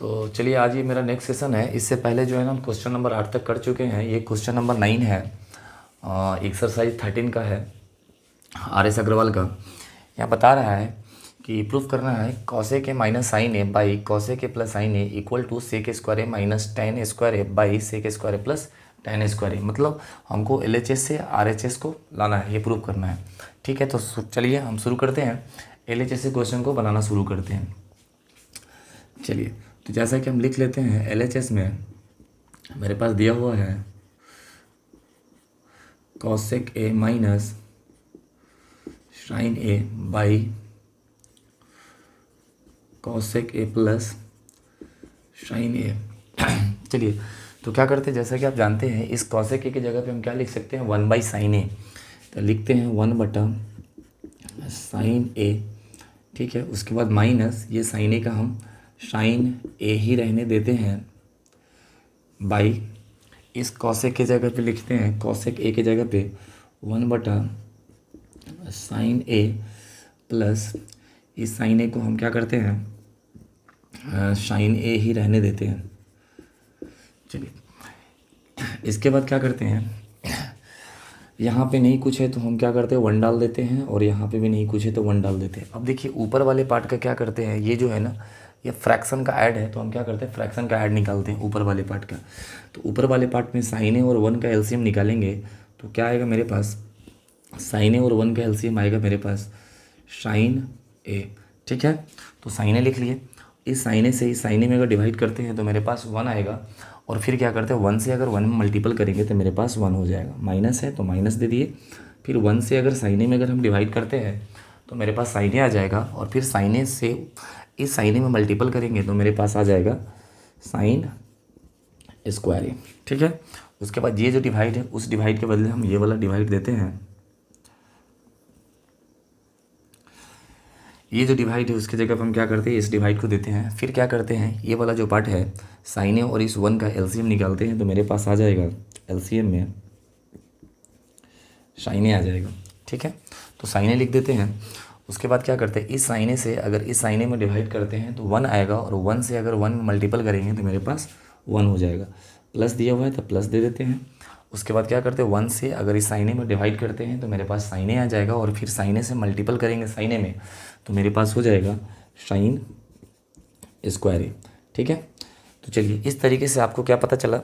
तो चलिए आज ये मेरा नेक्स्ट सेशन है। इससे पहले जो है ना हम क्वेश्चन नंबर 8 तक कर चुके हैं। ये क्वेश्चन नंबर 9 है, एक्सरसाइज 13 का है, आर एस अग्रवाल का। यहाँ बता रहा है कि प्रूफ करना है cosec A minus sine A by cosec A plus sine A equal to sec square A minus tan square A by sec square A plus tan square A. मतलब हमको LHS से RHS को लाना है, ये proof करना है। ठीक है, तो चलिए हम शुरू करते हैं। LHS से क्वेश्चन को बनाना शुरू करते हैं। चलिए, तो जैसा कि हम लिख लेते हैं LHS में मेरे पास दिया हुआ है cosec A minus sine A by cosec A plus sine A. चलिए, तो क्या करते हैं, जैसा कि आप जानते हैं इस कॉसेक ए की जगह पे हम क्या लिख सकते हैं, 1 बाई साइन ए। तो लिखते हैं 1 बटा साइन ए। ठीक है, उसके बाद माइनस ये साइन ए का हम साइन ए ही रहने देते हैं बाई इस कॉसेक के जगह पे लिखते हैं कॉसेक ए के जगह पे 1 बटा साइन ए प्लस इस साइन ए को हम क्या करते हैं साइन ए ही रहने देते हैं। चलिए, इसके बाद क्या करते हैं, यहाँ पे नहीं कुछ है तो हम क्या करते हैं 1 डाल देते हैं, और यहाँ पे भी नहीं कुछ है तो 1 डाल देते हैं। अब देखिए ऊपर वाले पार्ट का क्या करते हैं, ये जो है ना ये फ्रैक्शन का ऐड है, तो हम क्या करते हैं फ्रैक्शन का ऐड निकालते हैं ऊपर वाले पार्ट का। तो ऊपर वाले पार्ट में साइन ए और 1 का एलसीएम निकालेंगे तो क्या आएगा मेरे पास, साइन ए और 1 का एलसीएम आएगा मेरे पास साइन ए। ठीक है, तो साइन ए लिख लिए। इस साइन ए से इस साइन ए में अगर डिवाइड करते हैं तो मेरे पास 1 आएगा, और फिर क्या करते हैं 1 से अगर 1 में मल्टीपल करेंगे तो मेरे पास 1 हो जाएगा। माइनस है तो माइनस दे दिए, फिर 1 से अगर साइन ए में अगर हम डिवाइड करते हैं तो मेरे पास साइन ए आ जाएगा, और फिर साइन ए से इस साइन ए में मल्टीपल करेंगे तो मेरे पास आ जाएगा साइन स्क्वायर ए। ठीक है, उसके बाद ये जो डिवाइड है उस डिवाइड के बदले हम ये वाला डिवाइड देते हैं। ये जो डिवाइड है उसके जगह पर हम क्या करते हैं इस डिवाइड को देते हैं। फिर क्या करते हैं ये वाला जो पार्ट है साइन ए और इस 1 का एलसीएम निकालते हैं, तो मेरे पास आ जाएगा एलसीएम में साइन ए आ जाएगा। ठीक है, तो साइन ए लिख देते हैं। उसके बाद क्या करते हैं इस साइन ए से अगर इस साइन ए में डिवाइड करते हैं तो 1 आएगा, और 1 से अगर 1 मल्टीपल करेंगे तो मेरे पास 1 हो जाएगा। प्लस दिया हुआ है तो प्लस दे देते हैं। उसके बाद क्या करते हैं 1 से अगर इस साइन ए में डिवाइड करते हैं तो मेरे पास साइन ए आ जाएगा, और फिर साइन ए से मल्टीपल करेंगे साइन ए में तो मेरे पास हो जाएगा साइन स्क्वायर ए। ठीक है, तो चलिए इस तरीके से आपको क्या पता चला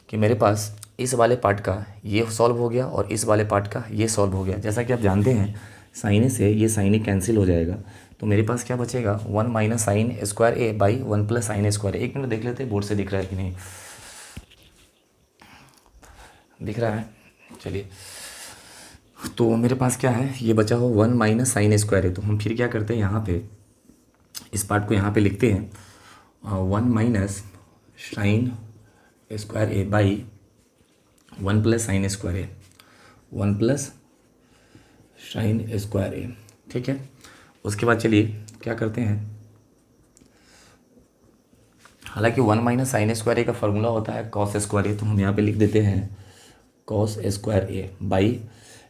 कि मेरे पास इस वाले पार्ट का ये सॉल्व हो गया और इस वाले पार्ट का ये सॉल्व हो गया। जैसा कि आप जानते हैं साइन ए से ये साइन ए कैंसिल हो जाएगा, तो मेरे पास क्या बचेगा 1 minus sine square A by 1 plus sine square A. एक मिनट देख लेते हैं बोर्ड से दिख रहा है कि नहीं, दिख रहा है। चलिए, तो मेरे पास क्या है ये बचा हो 1 माइनस साइन स्क्वायर है, तो हम फिर क्या करते हैं यहाँ पे इस पार्ट को यहाँ पे लिखते हैं 1 minus sine square A by 1 plus sine square A, 1 plus sine square A. ठीक है, उसके बाद चलिए क्या करते हैं, हालांकि 1 माइनस साइन स्क्वायर ए का फॉर्मूला होता है कॉस स्क्वायर ए, तो हम यहाँ पे लिख देते हैं कॉस स्क्वायर ए बाई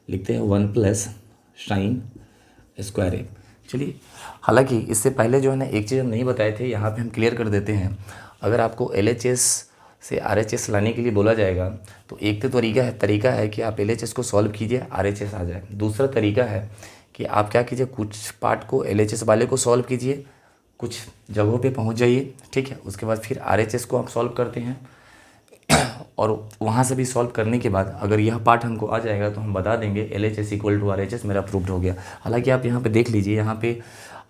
लिखते हैं 1 प्लस साइन स्क्वायर ए। चलिए, हालांकि इससे पहले जो है ना एक चीज़ हम नहीं बताए थे, यहाँ पे हम क्लियर कर देते हैं। अगर आपको LHS से RHS लाने के लिए बोला जाएगा तो एक तो तरीका है कि आप LHS को सॉल्व कीजिए RHS आ जाए। दूसरा तरीका है कि आप क्या कीजिए कुछ पार्ट को LHS वाले को सॉल्व कीजिए, कुछ जगहों पे पहुंच जाइए। ठीक है, उसके बाद फिर RHS को आप सॉल्व करते हैं, और वहाँ से भी सॉल्व करने के बाद अगर यह पार्ट हमको आ जाएगा तो हम बता देंगे LHS इक्वल टू RHS मेरा प्रूव्ड हो गया। हालांकि आप यहाँ पे देख लीजिए, यहाँ पे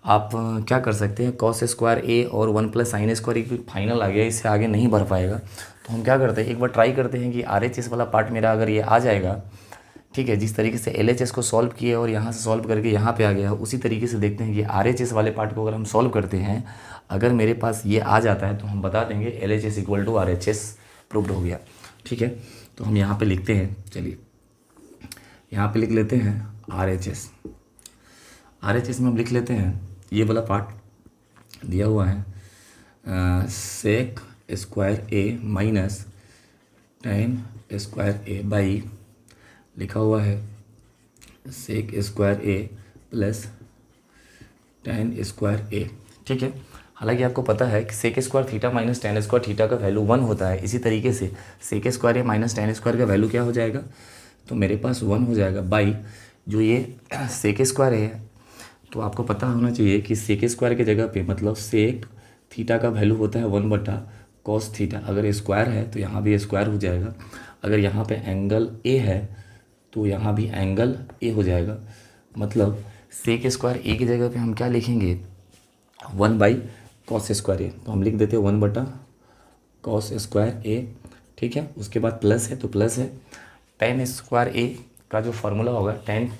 आप क्या कर सकते हैं कॉस स्क्वायर ए और 1 प्लस साइन स्क्वायर एक फाइनल आ गया, इससे आगे नहीं बढ़ पाएगा। तो हम क्या करते हैं एक बार ट्राई करते हैं कि RHS वाला पार्ट मेरा अगर ये आ जाएगा, ठीक है, जिस तरीके से LHS को सॉल्व किए और यहाँ से सॉल्व करके यहाँ पे आ गया, उसी तरीके से देखते हैं कि RHS वाले पार्ट को अगर हम सॉल्व करते हैं, अगर मेरे पास ये आ जाता है तो हम बता देंगे LHS equal to RHS proved हो गया। ठीक है, तो हम यहाँ पे लिखते हैं, चलिए यहाँ पे लिख लेते हैं RHS में हम लिख लेते हैं ये वाला पार्ट दिया हुआ है sec square A minus tan square A by लिखा हुआ है sec square A plus tan square A. ठीक है, हालांकि आपको पता है कि sec square theta minus tan square theta का वैल्यू 1 होता है। इसी तरीके से सेक स्क्वायर या माइनस टेन स्क्वायर का वैल्यू क्या हो जाएगा, तो मेरे पास 1 हो जाएगा बाई जो ये सेक स्क्वायर है। तो आपको पता होना चाहिए कि सेक स्क्वायर की जगह पे मतलब सेक थीटा का वैल्यू होता है 1/cos थीटा। अगर स्क्वायर है तो यहाँ भी स्क्वायर हो जाएगा। अगर यहाँ पे एंगल ए है तो यहाँ भी एंगल ए हो जाएगा। मतलब सेक स्क्वायर ए की जगह पे हम क्या लिखेंगे, 1/cos स्क्वायर ए। तो हम लिख देते हैं 1/cos स्क्वायर ए। ठीक है, उसके बाद प्लस है तो प्लस है टेन स्क्वायर ए का जो फार्मूला होगा टेन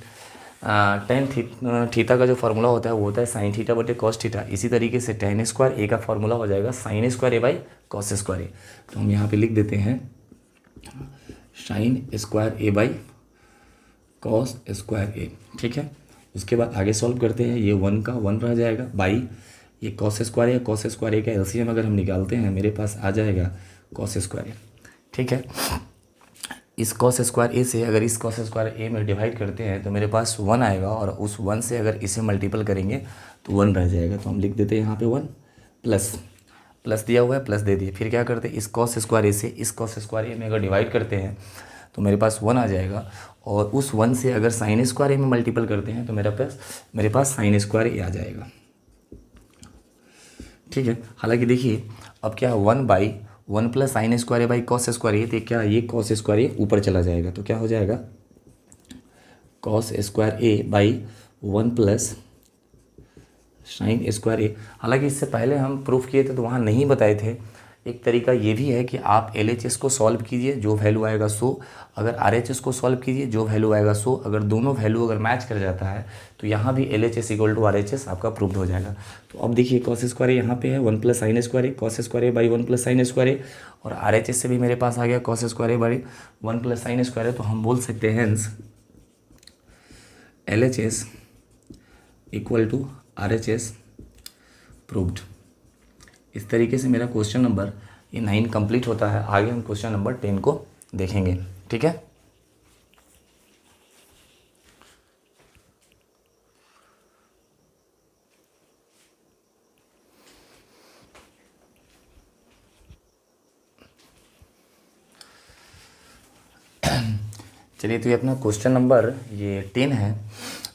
थीटा का जो फार्मूला होता है वो होता है साइन थीटा बटे कॉस थीटा। इसी तरीके से टेन स्क्वायर ए का फार्मूला हो जाएगा sine square A by cos square A. तो हम यहाँ पे लिख देते हैं sine square A by cos square A. ठीक है, उसके बाद आगे सॉल्व करते हैं। ये 1 का 1 रह जाएगा बाई ये cos square A. Cos square ए का एलसीएम अगर हम निकालते हैं मेरे पास आ जाएगा कॉस स्क्वायर ए। ठीक है, इस कॉस स्क्वायर ए से अगर इस कॉस स्क्वायर ए में डिवाइड करते हैं तो मेरे पास 1 आएगा, और उस 1 से अगर इसे मल्टीपल करेंगे तो 1 रह जाएगा। तो हम लिख देते हैं यहाँ पे 1 प्लस दिया हुआ है, प्लस दे दिए। फिर क्या करते हैं, इस कॉस स्क्वायर ए से इस कॉस स्क्वायर ए में अगर डिवाइड करते हैं तो मेरे पास 1 आ जाएगा, और उस 1 से अगर साइन स्क्वायर ए में मल्टीपल करते हैं तो मेरे पास साइन स्क्वायर ए आ जाएगा। ठीक है, हालांकि देखिए अब क्या 1/1 plus sine square A by cos square A, तो क्या ये कॉस स्क्वायर ए ऊपर चला जाएगा तो क्या हो जाएगा cos square A by 1 plus sine square A. हालांकि इससे पहले हम प्रूफ किए थे तो वहाँ नहीं बताए थे। एक तरीका ये भी है कि आप LHS को सॉल्व कीजिए, जो वैल्यू आएगा सो। अगर RHS को सॉल्व कीजिए, जो वैल्यू आएगा सो। अगर दोनों वैल्यू अगर मैच कर जाता है तो यहाँ भी LHS इक्वल टू RHS आपका प्रूव्ड हो जाएगा। तो अब देखिए कॉस स्क्वायर ए यहाँ पे है 1 plus sine square A, cos square A by 1 plus sine square A, और RHS से भी मेरे पास आ गया cos square A by 1 plus sine square A. तो हम बोल सकते हैं hence LHS equal to RHS proved. इस तरीके से मेरा क्वेश्चन नंबर ये 9 कंप्लीट होता है। आगे हम क्वेश्चन नंबर 10 को देखेंगे। ठीक है, चलिए तो ये अपना क्वेश्चन नंबर ये 10 है।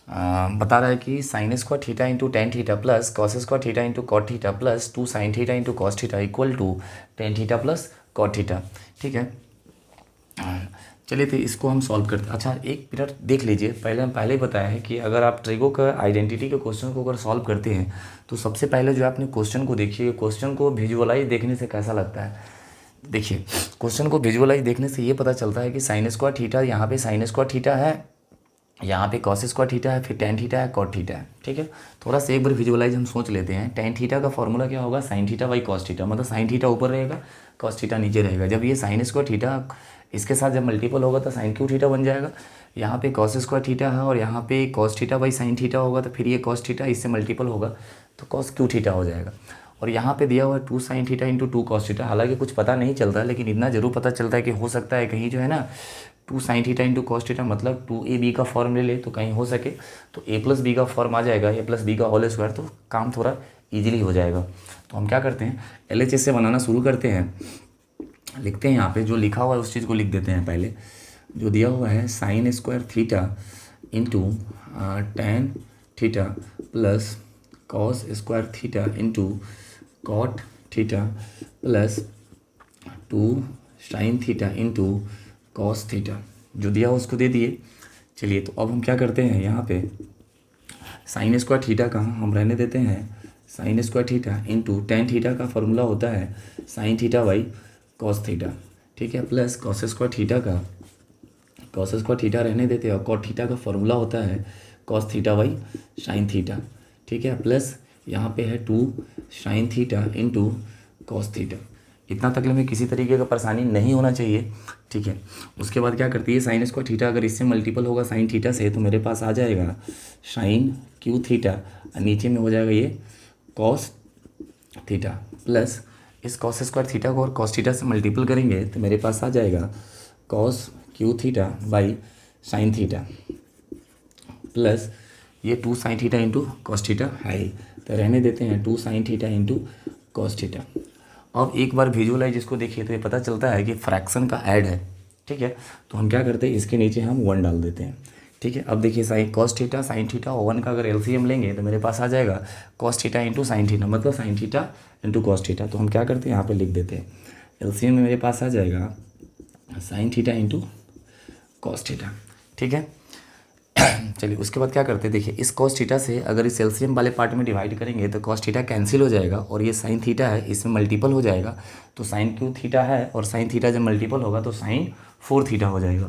बता रहा है कि sine square theta into tan theta plus cos square theta into cot theta plus 2 sine theta into cos theta equal to tan theta plus cot theta. ठीक है, चलिए तो इसको हम सॉल्व करते हैं। अच्छा एक मिनट देख लीजिए, हम पहले ही बताया है कि अगर आप ट्रिगो का आइडेंटिटी के क्वेश्चन को अगर सॉल्व करते हैं तो सबसे पहले जो आपने क्वेश्चन को देखिए, क्वेश्चन को विजुअलाइज देखने से कैसा लगता है। देखिए क्वेश्चन को विजुअलाइज देखने से ये पता चलता है कि साइन स्क्वायर थीटा, यहाँ पे साइन स्क्वायर थीटा है, यहाँ पे कॉस स्क्वायर थीटा है, फिर टेन थीटा है, कॉट थीटा है। ठीक है, थोड़ा सा एक बार विजुअलाइज हम सोच लेते हैं। टेन थीटा का फॉर्मूला क्या होगा, sign theta by cos theta. मतलब साइन थीटा ऊपर रहेगा, कॉस थीटा नीचे रहेगा। जब ये साइन स्क्वायर थीटा इसके साथ जब मल्टीपल होगा तो साइन क्यू थीटा बन जाएगा। यहाँ पे कॉस स्क्वायर थीटा है और यहाँ पे cos theta by sine theta होगा, तो फिर ये कॉस थीटा इससे मल्टीपल होगा तो कॉस क्यू थीटा हो जाएगा। और यहाँ पे दिया हुआ है 2 sine theta into 2 cos theta. हालांकि कुछ पता नहीं चलता है, लेकिन इतना जरूर पता चलता है कि हो सकता है कहीं जो है ना 2 sine theta into cos theta मतलब 2ab का फॉर्म ले ले, तो कहीं हो सके तो a प्लस बी का फॉर्म आ जाएगा, a प्लस बी का होल स्क्वायर, तो काम थोड़ा ईजिली हो जाएगा। तो हम क्या करते हैं, LHS से बनाना शुरू करते हैं। लिखते हैं यहाँ पे जो लिखा हुआ है उस चीज़ को लिख देते हैं। पहले जो दिया हुआ है sine square theta into tan theta plus cos square theta into cot theta plus 2 sine theta into cos theta, जो दिया हुआ उसको दे दिए। चलिए तो अब हम क्या करते हैं, यहाँ पे साइन स्क्वायर थीटा का हम रहने देते हैं sine square theta into tan theta का फॉर्मूला होता है sign theta by cos theta. ठीक है, प्लस कॉस स्क्वायर थीटा रहने देते हैं, और कॉट थीटा का फॉर्मूला होता है cos theta by sine theta. ठीक है, प्लस यहाँ पे है 2 sine theta into cos theta. इतना तक में किसी तरीके का परेशानी नहीं होना चाहिए। ठीक है, उसके बाद क्या करती है, साइन स्क्वायर थीटा अगर इससे मल्टीपल होगा साइन थीटा से तो मेरे पास आ जाएगा साइन क्यू थीटा, नीचे में हो जाएगा ये कॉस थीटा, प्लस इस कॉस स्क्वायर थीटा को और कॉस थीटा से मल्टीपल करेंगे तो मेरे पास आ जाएगा cos Q theta by sine theta, plus ये 2 sine theta into cos theta है, तो रहने देते हैं 2 sine theta into cos theta. अब एक बार विजुअलाइज इसको देखिए तो ये पता चलता है कि फ्रैक्शन का ऐड है, ठीक है। तो हम क्या करते हैं, इसके नीचे हम 1 डाल देते हैं, ठीक है। अब देखिए sine cos theta sine theta और 1 का अगर एलसीएम लेंगे तो मेरे पास आ जाएगा cos theta into sine theta, मतलब sine theta into cos theta. तो हम क्या करते हैं, यहाँ पे लिख देते हैं एलसीएम में मेरे पास आ जाएगा sign theta into cos theta, ठीक है। चलिए उसके बाद क्या करते हैं, देखिए इस कॉस थीटा से अगर इस एलसीएम वाले पार्ट में डिवाइड करेंगे तो कॉस थीटा कैंसिल हो जाएगा और ये साइन थीटा है इसमें मल्टीपल हो जाएगा, तो साइन क्यू थीटा है और साइन थीटा जब मल्टीपल होगा तो साइन 4 थीटा हो जाएगा।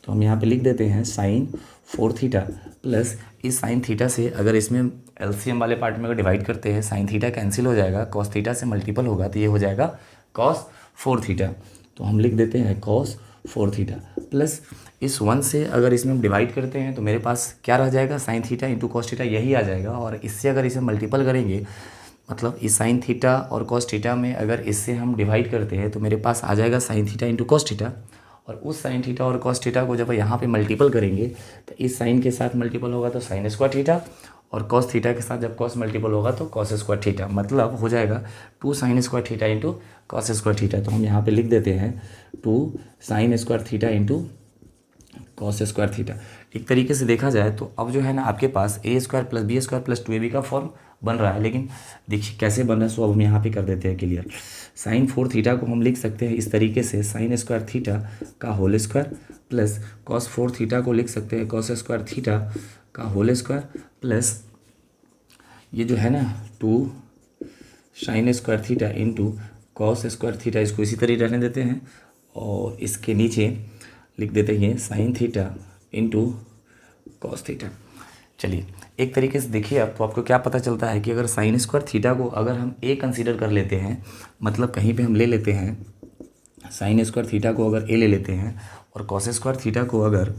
तो हम यहाँ पे लिख देते हैं साइन 4 थीटा प्लस इस साइन थीटा से अगर इसमें एलसीएम वाले पार्ट में अगर डिवाइड करते हैं साइन थीटा कैंसिल हो जाएगा, कॉस थीटा से मल्टीपल होगा तो ये हो जाएगा कॉस 4 थीटा। तो हम लिख देते हैं कॉस 4 थीटा प्लस इस 1 से अगर इसमें हम डिवाइड करते हैं तो मेरे पास क्या रह जाएगा, sign theta into cos theta यही आ जाएगा। और इससे अगर इसे मल्टीपल करेंगे, मतलब इस साइन थीटा और कॉस थीटा में अगर इससे हम डिवाइड करते हैं तो मेरे पास आ जाएगा sign theta into cos theta. और उस साइन थीटा और कॉस थीटा को जब यहाँ पे मल्टीपल करेंगे तो इस साइन के साथ मल्टीपल होगा तो साइन स्क्वायर थीटा, और कॉस थीटा के साथ जब कॉस मल्टीपल होगा तो कॉस स्क्वायर थीटा, मतलब हो जाएगा 2 sine square theta into cos square theta. तो हम यहाँ पे लिख देते हैं 2 sine square theta into cos square theta. एक तरीके से देखा जाए तो अब जो है ना आपके पास A square plus B square plus 2ab का फॉर्म बन रहा है, लेकिन देखिए कैसे बन रहा है, सो अब हम यहाँ पे कर देते हैं क्लियर। साइन 4 थीटा को हम लिख सकते हैं इस तरीके से साइन स्क्वायर थीटा का whole square plus cos 4 theta को लिख सकते हैं कॉस स्क्वायर थीटा का होल स्क्वायर प्लस ये जो है ना 2 sine square theta into cos square theta, इसको इसी तरह रहने देते हैं और इसके नीचे लिख देते हैं sign theta into cos theta. चलिए एक तरीके से देखिए आप, तो आपको क्या पता चलता है कि अगर साइन स्क्वायर थीटा को अगर हम ए कंसीडर कर लेते हैं, मतलब कहीं पे हम ले लेते हैं साइन स्क्वायर थीटा को अगर ए ले लेते हैं और कॉस स्क्वायर थीटा को अगर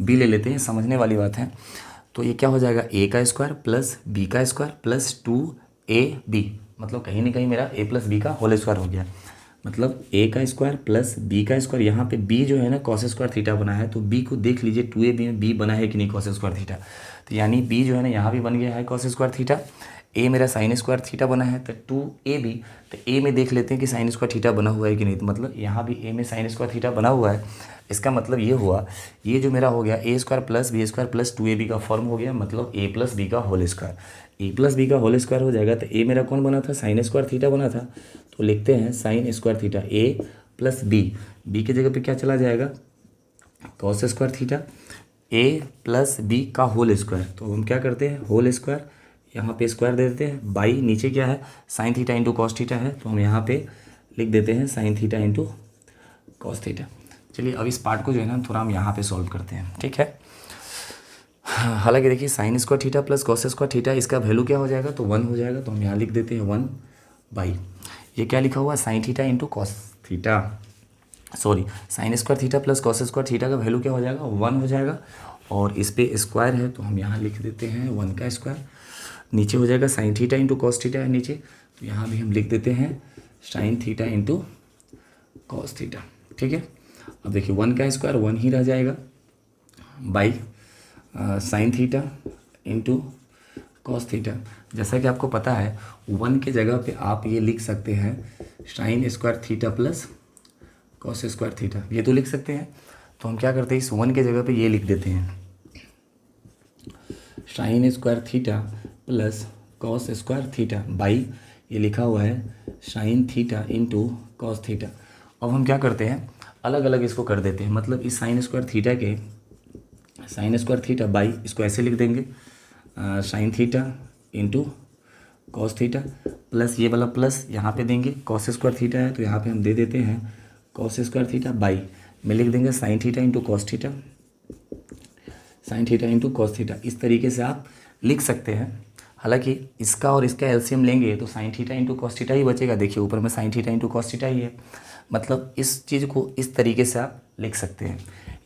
बी ले लेते हैं, समझने वाली बात है, तो ये क्या हो जाएगा ए का स्क्वायर प्लस बी का स्क्वायर प्लस 2ab, मतलब कहीं ना कहीं मेरा a प्लस बी का होल स्क्वायर हो गया, मतलब a का स्क्वायर प्लस b का स्क्वायर। यहाँ पे b जो है ना कॉस स्क्वायर थीटा बना है, तो b को देख लीजिए 2ab में b बना है कि नहीं कॉस स्क्वायर थीटा, तो यानी b जो है ना यहाँ भी बन गया है कॉस स्क्वायर थीटा। a मेरा साइन स्क्वायर थीटा बना है तो 2ab, तो a में देख लेते हैं कि साइन स्क्वायर थीटा बना हुआ है कि नहीं, तो मतलब यहाँ भी a में साइन स्क्वायर थीटा बना हुआ है। इसका मतलब ये हुआ, ये जो मेरा हो गया A square plus B square plus 2ab का फॉर्म हो गया, मतलब a प्लस बी का whole square. A plus B का होल स्क्वायर हो जाएगा तो ए मेरा कौन बना था, साइन स्क्वायर थीटा बना था, तो लिखते हैं साइन स्क्वायर थीटा ए प्लस बी, बी की जगह पे क्या चला जाएगा कॉस स्क्वायर थीटा, ए प्लस बी का होल स्क्वायर। तो हम क्या करते हैं होल स्क्वायर यहाँ पे स्क्वायर दे देते हैं, बाई नीचे क्या है sign theta into cos theta है, तो हम यहाँ पे लिख देते हैं sign theta into cos theta. चलिए अब इस पार्ट को जो है ना थोड़ा हम यहाँ पे सॉल्व करते हैं, ठीक है। हालांकि देखिए sign square theta plus cos square theta, इसका वैल्यू क्या हो जाएगा तो 1 हो जाएगा, तो हम यहाँ लिख देते हैं 1 बाई ये क्या लिखा हुआ है sign theta into cos theta, sorry sine square theta plus cos square theta का वैल्यू क्या हो जाएगा 1 हो जाएगा, और इस पे स्क्वायर है तो हम यहाँ लिख देते हैं 1 का स्क्वायर, नीचे हो जाएगा sign theta into cos theta है नीचे, तो यहाँ भी हम लिख देते हैं sign theta into cos theta, ठीक है। अब देखिए 1 का स्क्वायर 1 ही रह जाएगा by sine theta into cos theta. जैसा कि आपको पता है 1 के जगह पे आप ये लिख सकते हैं sine square theta plus cos square theta, ये तो लिख सकते हैं। तो हम क्या करते हैं इस 1 के जगह पे ये लिख देते हैं sine square theta plus cos square theta by ये लिखा हुआ है sign theta into cos theta. अब हम क्या करते हैं अलग अलग इसको कर देते हैं, मतलब इस साइन स्क्वायर थीटा के साइन स्क्वायर थीटा बाई इसको ऐसे लिख देंगे sign theta into cos theta plus ये वाला प्लस यहाँ पे देंगे, कॉस स्क्वायर थीटा है तो यहाँ पे हम दे देते हैं कॉस स्क्वायर थीटा बाई में लिख देंगे sign theta into cos theta, sign theta into cos theta. इस तरीके से आप लिख सकते हैं। हालांकि इसका और इसका एलसीएम लेंगे तो sine theta into cos theta ही बचेगा, देखिए ऊपर में sine theta into cos theta ही है, मतलब इस चीज़ को इस तरीके से आप लिख सकते हैं।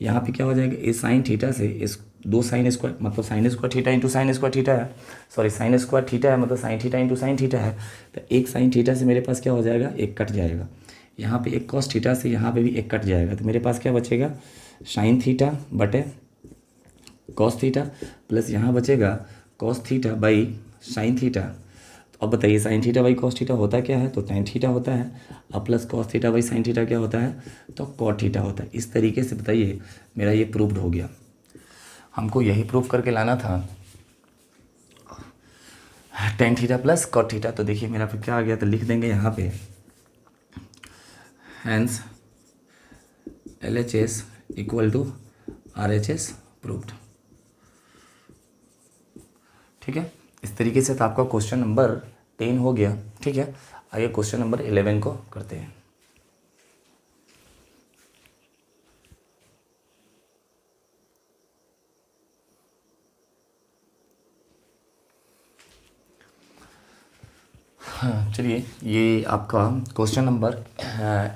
यहाँ पे क्या हो जाएगा इस साइन थीटा से इस 2 साइन स्क्वायर, मतलब sign square theta into sign square theta है, सॉरी साइन स्क्वायर थीटा है मतलब sine theta into sine theta है, तो एक साइन थीटा से मेरे पास क्या हो जाएगा एक कट जाएगा, यहाँ पे एक कॉस थीटा से यहाँ पे भी एक कट जाएगा, तो मेरे पास क्या बचेगा साइन थीटा बटे कॉस थीटा प्लस यहाँ बचेगा cos theta by sine theta. तो अब बताइए sign theta by cos theta होता क्या है, तो टैन थीटा होता है। अब plus cos theta by sine theta क्या होता है, तो कॉट थीटा होता है। इस तरीके से बताइए मेरा ये प्रूव्ड हो गया। हमको यही प्रूव करके लाना था tan theta plus cot theta. तो देखिए मेरा फिर क्या आ गया, तो लिख देंगे यहाँ पे hence LHS equal to RHS proved. ठीक है, इस तरीके से तो आपका क्वेश्चन नंबर 10 हो गया। ठीक है, आइए क्वेश्चन नंबर 11 को करते हैं। हाँ चलिए, ये आपका क्वेश्चन नंबर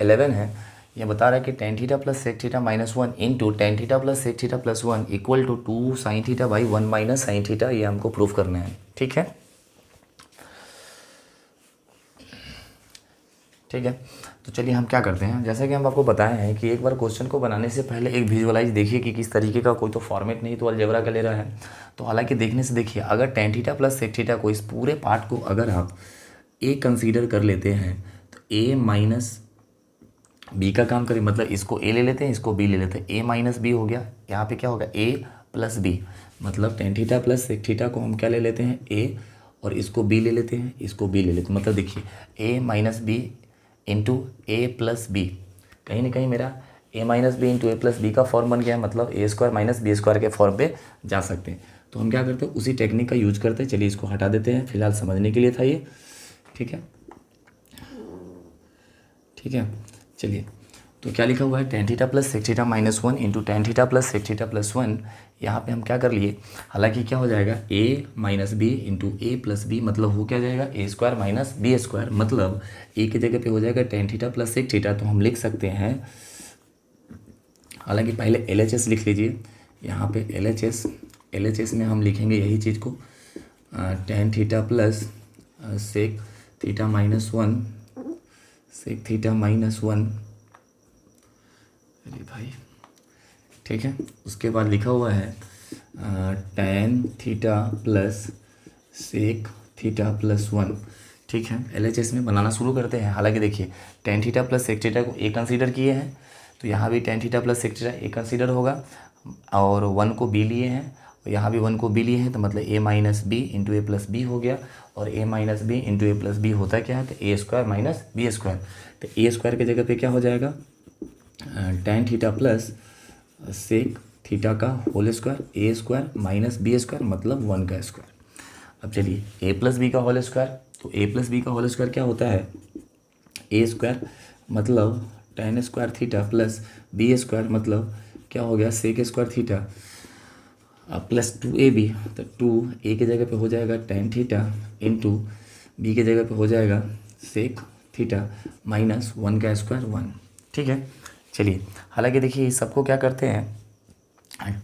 11 है। ये बता रहा है कि tan theta plus sec theta minus 1 into tan theta plus sec theta plus 1 equal to 2 sine theta by 1 minus sine theta. ये हमको प्रूफ करना है। ठीक है, ठीक है। तो चलिए हम क्या करते हैं, जैसा कि हम आपको बताए हैं कि एक बार क्वेश्चन को बनाने से पहले एक विजुअलाइज देखिए कि किस तरीके का, कोई तो फॉर्मेट नहीं तो अलजेब्रा का ले रहा है। तो हालांकि देखने से देखिए, अगर tan theta plus sec theta को, इस पूरे पार्ट को अगर आप ए कंसीडर कर लेते हैं तो ए माइनस बी का काम करें, मतलब इसको ए ले लेते हैं, इसको बी ले लेते हैं, ए माइनस बी हो गया। यहाँ पे क्या होगा, ए प्लस बी, मतलब tan theta plus sec theta को हम क्या ले लेते हैं, ए, और इसको बी ले लेते हैं, इसको बी ले लेते हैं। मतलब देखिए ए minus B into A plus B, कहीं ना कहीं मेरा ए minus B into A plus B का फॉर्म बन गया, मतलब ए स्क्वायर माइनस बी स्क्वायर के फॉर्म पे जा सकते हैं। तो हम क्या करते हैं, उसी टेक्निक का यूज करते हैं। चलिए इसको हटा देते हैं, फिलहाल समझने के लिए था ये। ठीक है, ठीक है। चलिए, तो क्या लिखा हुआ है, tan theta plus sec theta minus 1 into tan theta plus sec theta plus 1। यहाँ पे हम क्या कर लिए, हालांकि क्या हो जाएगा, A minus B into A plus B, मतलब हो क्या जाएगा, A square minus B square, मतलब ए की जगह पे हो जाएगा tan theta plus sec theta. तो हम लिख सकते हैं, हालांकि पहले LHS लिख लीजिए। यहाँ पे LHS में हम लिखेंगे यही चीज़ को, tan theta plus sec theta minus 1, sec theta minus 1, अरे भाई, ठीक है। उसके बाद लिखा हुआ है tan theta plus sec theta plus 1। ठीक है, LHS में बनाना शुरू करते हैं। हालांकि देखिए tan theta plus sec theta को ए कंसीडर किए हैं, तो यहाँ भी tan theta plus sec theta ए कंसीडर होगा, और 1 को बी लिए हैं, और यहाँ भी 1 को बी लिए हैं, तो मतलब A minus B into A plus B हो गया। और A minus B into A plus B होता क्या है, तो A square minus B square. तो ए स्क्वायर की जगह पे क्या हो जाएगा, tan theta plus sec theta का whole square, A square minus B square, मतलब 1 का स्क्वायर। अब चलिए ए प्लस बी का होल स्क्वायर, तो ए प्लस बी का होल स्क्वायर क्या होता है, ए स्क्वायर मतलब tan square theta plus B square, मतलब क्या हो गया, सेक स्क्वायर थीटा प्लस 2ab। तो 2a की जगह पे हो जाएगा टेन थीटा इंटू बी की जगह पे हो जाएगा सेक थीटा माइनस 1 का स्क्वायर 1। ठीक है, चलिए, हालांकि देखिए इस सबको क्या करते हैं,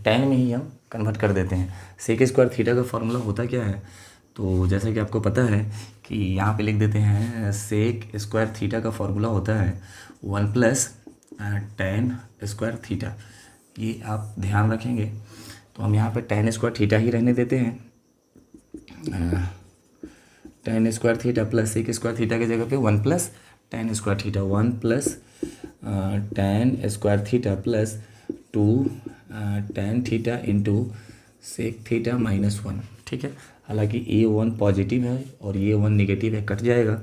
टेन में ही हम कन्वर्ट कर देते हैं। सेक स्क्वायर थीटा का फॉर्मूला होता क्या है, तो जैसा कि आपको पता है कि यहाँ पे लिख देते हैं, सेक स्क्वायर थीटा का फॉर्मूला होता है 1 प्लस टेन स्क्वायर थीटा। ये आप ध्यान रखेंगे, तो हम यहाँ पे टेन स्क्वायर थीटा ही रहने देते हैं। Tan square theta plus sec square theta की जगह पे 1 plus tan square theta, 1 plus tan square theta plus 2 tan theta into sec theta minus 1। ठीक है, हालांकि ये 1 पॉजिटिव है और ये 1 नेगेटिव है, कट जाएगा।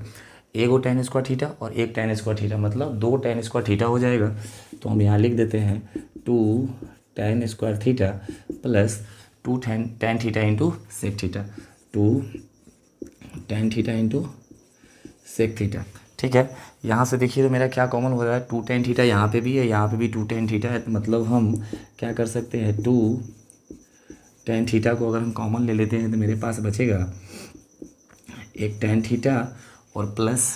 एक वो टेन स्क्वायर थीटा और एक टेन स्क्वायर थीटा, मतलब 2 टेन स्क्वायर थीटा हो जाएगा। तो हम यहाँ लिख देते हैं 2 tan square theta plus 2 tan theta into sec theta, 2 tan theta into sec theta. ठीक है, यहाँ से देखिए तो मेरा क्या कॉमन हो रहा है, 2 टेन थीटा यहाँ पे भी है, यहाँ पे भी 2 टेन थीटा है। तो मतलब हम क्या कर सकते हैं, 2 टेन थीटा को अगर हम कॉमन ले लेते हैं तो मेरे पास बचेगा एक टेन थीटा और प्लस,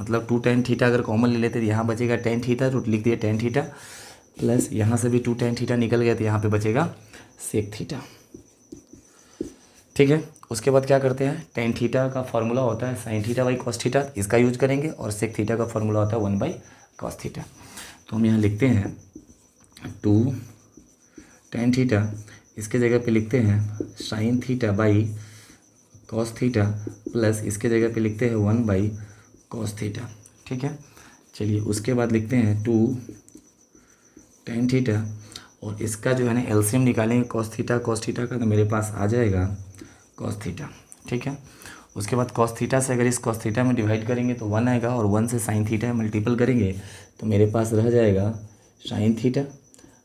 मतलब 2 टेन थीटा अगर कॉमन ले लेते तो यहाँ बचेगा टेन थीटा, तो लिख दिया टेन थीटा, प्लस यहाँ से भी 2 टेन थीटा निकल गया तो यहाँ पे बचेगा सेक थीटा। ठीक है, उसके बाद क्या करते हैं, टेन थीटा का फॉर्मूला होता है sign theta by cos theta, इसका यूज करेंगे, और सेक थीटा का फॉर्मूला होता है 1 बाई कॉस थीटा। तो हम यहाँ लिखते हैं 2 टेन थीटा इसके जगह पे लिखते हैं sign theta by cos theta plus इसके जगह पे लिखते हैं 1 बाई कॉस थीटा। ठीक है, चलिए उसके बाद लिखते हैं 2 टेन थीटा और इसका जो है ना एलसीएम निकालेंगे कॉस थीटा का, तो मेरे पास आ जाएगा कॉस थीटा। ठीक है, उसके बाद कॉस थीटा से अगर इस कॉस थीटा में डिवाइड करेंगे तो 1 आएगा और 1 से साइन थीटा मल्टीपल करेंगे तो मेरे पास रह जाएगा साइन थीटा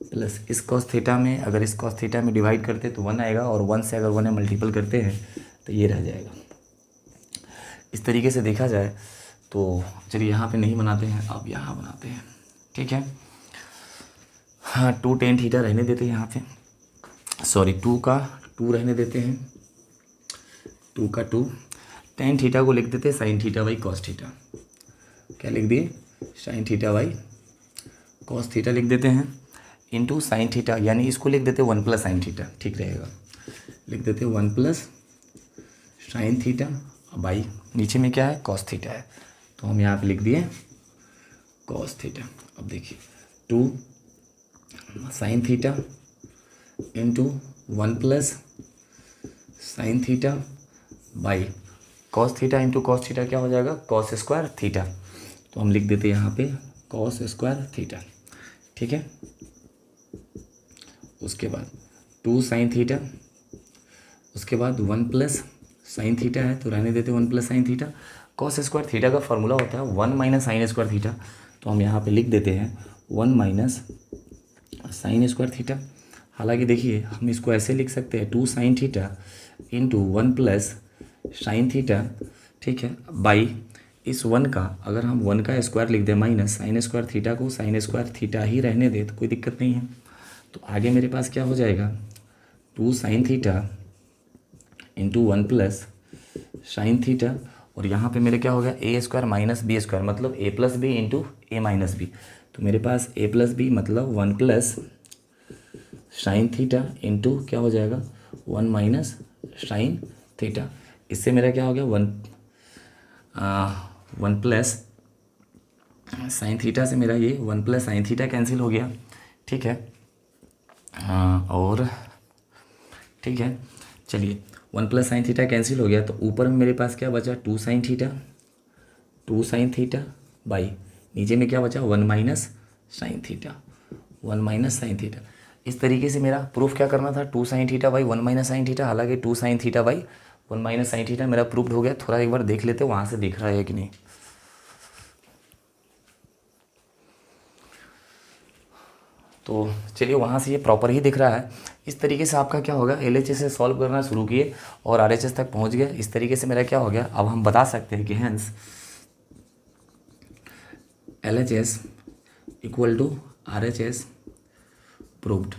प्लस इस कॉस थीटा में अगर इस कॉस थीटा में डिवाइड करते तो 1 आएगा और 1 से अगर 1 में मल्टीपल करते हैं तो ये रह जाएगा। इस तरीके से देखा जाए तो चलिए यहाँ पे नहीं बनाते हैं, अब यहाँ बनाते हैं। ठीक है, हाँ 2 टेन थीटा रहने देते हैं यहाँ पे, सॉरी 2 का 2 रहने देते हैं, 2 का 2 टेन थीटा को लिख देते हैं sign theta by cos theta. क्या लिख दिए, sign theta by cos theta लिख देते हैं इंटू साइन थीटा, यानी इसको लिख देते हैं 1 प्लस साइन थीटा, ठीक रहेगा। लिख देते हैं 1 प्लस साइन थीटा बाई नीचे में क्या है कॉस थीटा है, तो हम यहाँ पे लिख दिए कॉस थीटा। अब देखिए 2 sine theta into 1 plus sine theta by cos theta into cos theta क्या हो जाएगा कॉस स्क्वायर थीटा, तो हम लिख देते हैं यहाँ पे कॉस स्क्वायर थीटा। ठीक है, उसके बाद 2 साइन थीटा, उसके बाद 1 प्लस साइन थीटा है तो रहने देते 1 plus sine theta. Cos square theta का फॉर्मूला होता है 1 माइनस साइन स्क्वायर थीटा, तो हम यहाँ पे लिख देते हैं 1 माइनस साइन स्क्वायर थीटा। हालांकि देखिए हम इसको ऐसे लिख सकते हैं 2 sine theta into 1 plus sine theta. ठीक है, बाई इस 1 का अगर हम 1 का स्क्वायर लिख दें माइनस साइन स्क्वायर थीटा को साइन स्क्वायर थीटा ही रहने दे तो कोई दिक्कत नहीं है। तो आगे मेरे पास क्या हो जाएगा 2 sine theta into 1 plus sine theta और यहाँ पे मेरे क्या हो गया A square minus B square मतलब ए प्लस बी इंटू ए माइनस बी, तो मेरे पास ए प्लस बी मतलब 1 प्लस साइन थीटा इंटू क्या हो जाएगा 1 माइनस साइन थीटा। इससे मेरा क्या हो गया 1 प्लस साइन थीटा से मेरा ये 1 प्लस साइन थीटा कैंसिल हो गया। ठीक है, और ठीक है चलिए 1 प्लस साइन थीटा कैंसिल हो गया तो ऊपर में मेरे पास क्या बचा 2 साइन थीटा बाई नीचे में क्या बचा 1 माइनस साइन थीटा। इस तरीके से मेरा प्रूफ क्या करना था 2 sine theta by 1 minus sine theta, हालांकि 2 sine theta by 1 minus sine theta मेरा प्रूफ हो गया। थोड़ा एक बार देख लेते वहाँ से दिख रहा है कि नहीं। तो चलिए वहाँ से ये प्रॉपर ही दिख रहा है। इस तरीके से आपका क्या होगा LHS से सॉल्व करना शुरू किए और RHS तक पहुँच गए। इस तरीके से मेरा क्या हो गया, अब हम बता सकते हैं कि hence LHS equal to RHS proved.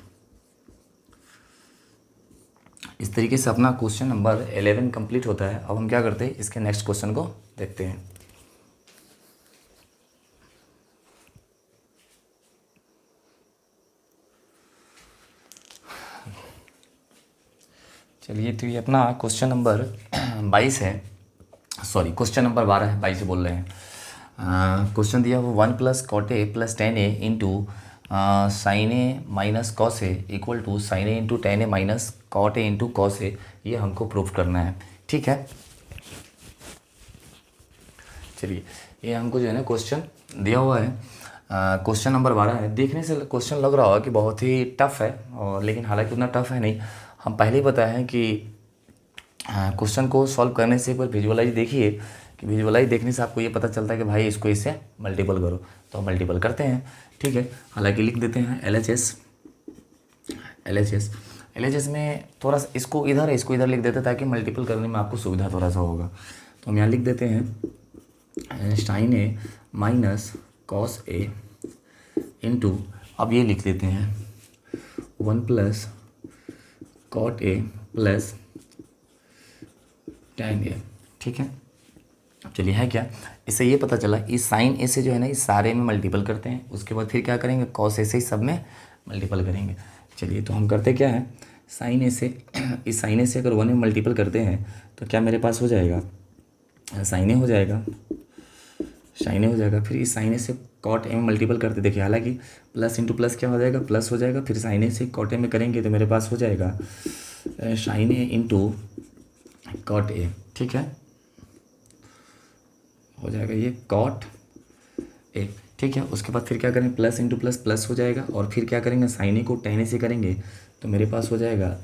इस तरीके से अपना क्वेश्चन नंबर 11 कंप्लीट होता है। अब हम क्या करते हैं इसके नेक्स्ट क्वेश्चन को देखते हैं। चलिए तो ये अपना क्वेश्चन नंबर 22 है, सॉरी क्वेश्चन नंबर 12 है, 22 बोल रहे हैं। क्वेश्चन दिया वो 1 plus cot A plus tan A into sine A minus cos A equal to sine A into tan A minus cot A into cos A, ये हमको proof करना है। ठीक है, चलिए ये हमको जो है ना क्वेश्चन दिया हुआ है, क्वेश्चन नंबर 12 है। देखने से क्वेश्चन लग रहा होगा कि बहुत ही टफ है और लेकिन हालांकि उतना टफ है नहीं। हम पहले ही बताया है कि क्वेश्चन को सॉल्व करने से एक बार विजुअलाइज देखिए कि विजुअलाइज देखने से आपको ये पता चलता है कि भाई इसको इससे मल्टीपल करो, तो हम मल्टीपल करते हैं। ठीक है, हालांकि लिख देते हैं LHS में थोड़ा सा इसको इधर लिख देते हैं ताकि मल्टीपल करने में आपको सुविधा थोड़ा सा होगा। तो हम यहाँ लिख देते हैं sine A minus cos A into, अब ये लिख देते हैं 1 plus cot A plus tan A. ठीक है, अब चलिए है क्या, इससे ये पता चला इस साइन ए से जो है ना इस सारे में मल्टीपल करते हैं, उसके बाद फिर क्या करेंगे कॉस ए से ही सब में मल्टीपल करेंगे। चलिए तो हम करते क्या है साइन ए से, इस साइन ए से अगर 1 में मल्टीपल करते हैं तो क्या मेरे पास हो जाएगा साइन ए हो जाएगा, फिर इस साइन ए से कॉट ए में मल्टीपल करते देखिए, हालांकि प्लस इंटू प्लस क्या हो जाएगा, प्लस हो जाएगा, फिर साइन ए से कॉट ए में करेंगे तो मेरे पास हो जाएगा sine A into cot A, ठीक है, हो जाएगा ये कॉट ए, ठीक है। उसके बाद फिर क्या करें, प्लस इंटू प्लस प्लस हो जाएगा, और फिर क्या करेंगे, साइन ए को टेन ए से करेंगे तो मेरे पास हो जाएगा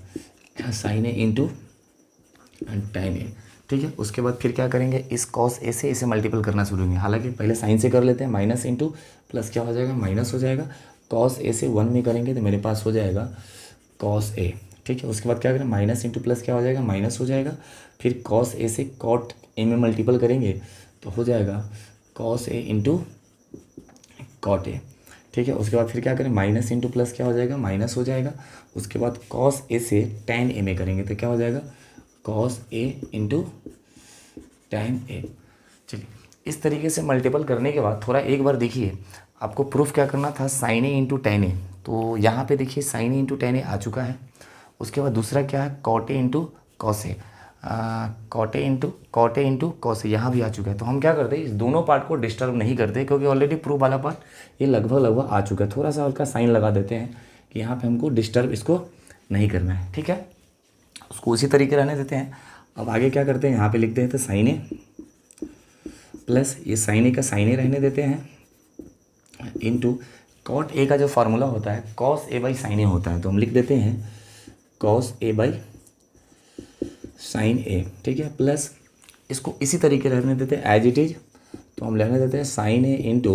sine A into tan A, ठीक है। उसके बाद फिर क्या करेंगे, इस कॉस ए से इसे मल्टीपल करना शुरू करेंगे, हालांकि पहले साइन से कर लेते हैं, माइनस इंटू प्लस क्या हो जाएगा, माइनस हो जाएगा, कॉस ए से 1 में करेंगे तो मेरे पास हो जाएगा कॉस ए, ठीक है। उसके बाद क्या करें, माइनस इंटू प्लस क्या हो जाएगा, माइनस हो जाएगा, फिर कॉस ए से कॉट ए में मल्टीपल करेंगे तो हो जाएगा cos A into cot A, ठीक है। उसके बाद फिर क्या करें, माइनस इंटू प्लस क्या हो जाएगा, माइनस हो जाएगा, उसके बाद कॉस ए से टेन ए में करेंगे तो क्या हो जाएगा, कॉस ए इंटू टेन ए। चलिए, इस तरीके से मल्टीपल करने के बाद थोड़ा एक बार देखिए, आपको प्रूफ क्या करना था, sine A into tan A, तो यहाँ पे देखिए sine A into tan A आ चुका है। उसके बाद दूसरा क्या है, cot A into cos A, cot A into cos A यहाँ भी आ चुका है। तो हम क्या करते हैं, इस दोनों पार्ट को डिस्टर्ब नहीं करते, क्योंकि ऑलरेडी प्रूफ वाला पार्ट ये लगभग आ चुका है। थोड़ा सा उसका साइन लगा देते हैं कि यहाँ पे हमको डिस्टर्ब इसको नहीं करना है, ठीक है, उसको उसी तरीके रहने देते हैं। अब आगे क्या करते हैं, यहाँ पे लिखते हैं तो साइन ए प्लस ये साइन ए का साइन ए रहने देते हैं इंटू कॉट ए का जो फार्मूला होता है कॉस ए बाई साइन ए होता है, तो हम लिख देते हैं कॉस ए बाई साइन ए, ठीक है, प्लस इसको इसी तरीके रहने देते हैं एज इट इज, तो हम रहने देते हैं sine A into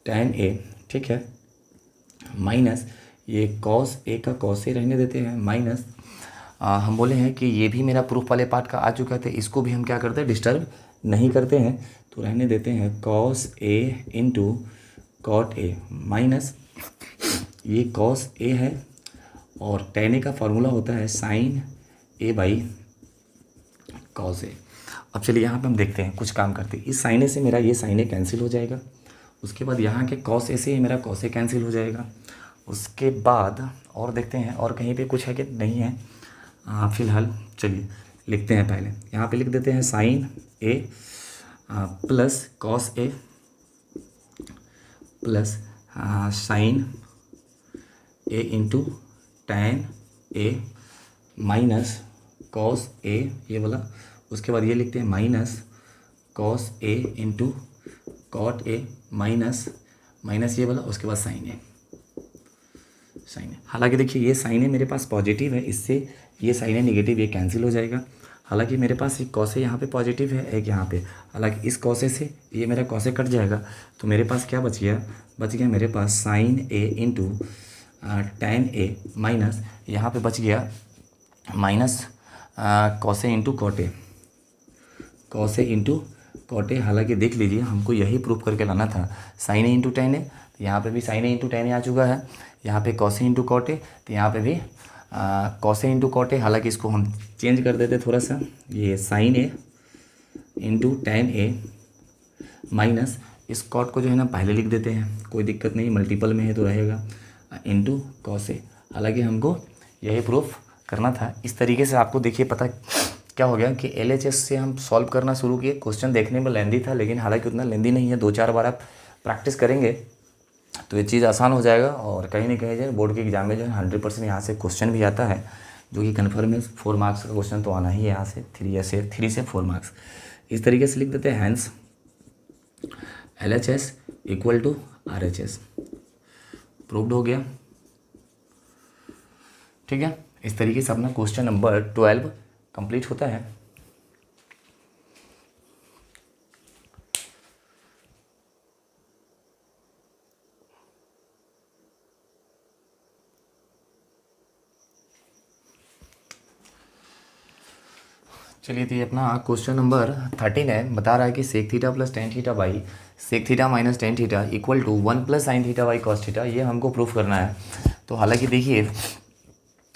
tan A, ठीक है, माइनस ये कॉस ए का कॉस ए रहने देते हैं, माइनस हम बोले हैं कि ये भी मेरा प्रूफ वाले पार्ट का आ चुका था, इसको भी हम क्या करते हैं, डिस्टर्ब नहीं करते हैं, तो रहने देते हैं cos A into cot A, minus ये कॉस ए है और टेन ए का फार्मूला होता है sine A by cos A. अब चलिए यहाँ पे हम देखते हैं, कुछ काम करते हैं, इस साइन ए से मेरा ये साइन ए कैंसिल हो जाएगा, उसके बाद यहाँ के कॉस ए से मेरा कॉस ए कैंसिल हो जाएगा, उसके बाद और देखते हैं और कहीं पे कुछ है कि नहीं है, फिलहाल चलिए लिखते हैं, पहले यहाँ पे लिख देते हैं sine A plus cos A plus sine A into tan A minus cos A ये वाला, उसके बाद ये लिखते हैं minus cos A into cot A minus minus ये वाला, उसके बाद साइन ए हालांकि देखिए ये साइन ए मेरे पास पॉजिटिव है, इससे ये साइन ए नेगेटिव, ये कैंसिल हो जाएगा। हालांकि मेरे पास एक कॉस ए यहाँ पे पॉजिटिव है, एक यहाँ पे, हालांकि इस कॉस ए से ये मेरा कॉस ए कट जाएगा, तो मेरे पास क्या बच गया मेरे पास sine A into tan A minus यहाँ पे बच गया minus cos A into cot A, cos A into cot A. हालांकि देख लीजिए हमको यही प्रूफ करके लाना था, sine A into tan A, तो यहाँ पे भी sine A into tan A आ चुका है, यहाँ पे cos A into cot A, तो यहाँ पे भी cos A into cot A. हालांकि इसको हम चेंज कर देते थोड़ा सा, ये sign A into tan A minus इस कॉट को जो है ना पहले लिख देते हैं, कोई दिक्कत नहीं, मल्टीपल में है तो रहेगा, इंटू कॉस ए। हालांकि हमको यही प्रूफ करना था। इस तरीके से आपको देखिए पता क्या हो गया कि LHS से हम सॉल्व करना शुरू किए। क्वेश्चन देखने में लेंदी था, लेकिन हालांकि उतना लेंदी नहीं है, 2-4 बार आप प्रैक्टिस करेंगे तो ये चीज़ आसान हो जाएगा, और कहीं ना कहीं जो है बोर्ड के एग्जाम में जो है 100% यहाँ से क्वेश्चन भी आता है, जो कि कन्फर्म है 4 मार्क्स का क्वेश्चन तो आना ही है यहाँ से, 3 से 4 मार्क्स। इस तरीके से लिख देते हैं, hence LHS equal to RHS, proved हो गया, ठीक है। इस तरीके से अपना क्वेश्चन नंबर 12 कंप्लीट होता है। चलिए, तो ये अपना क्वेश्चन नंबर 13 है। बता रहा है कि sec theta plus tan theta by sec theta minus tan theta equal to 1 plus sine theta by cos theta, ये हमको प्रूफ करना है। तो हालांकि देखिए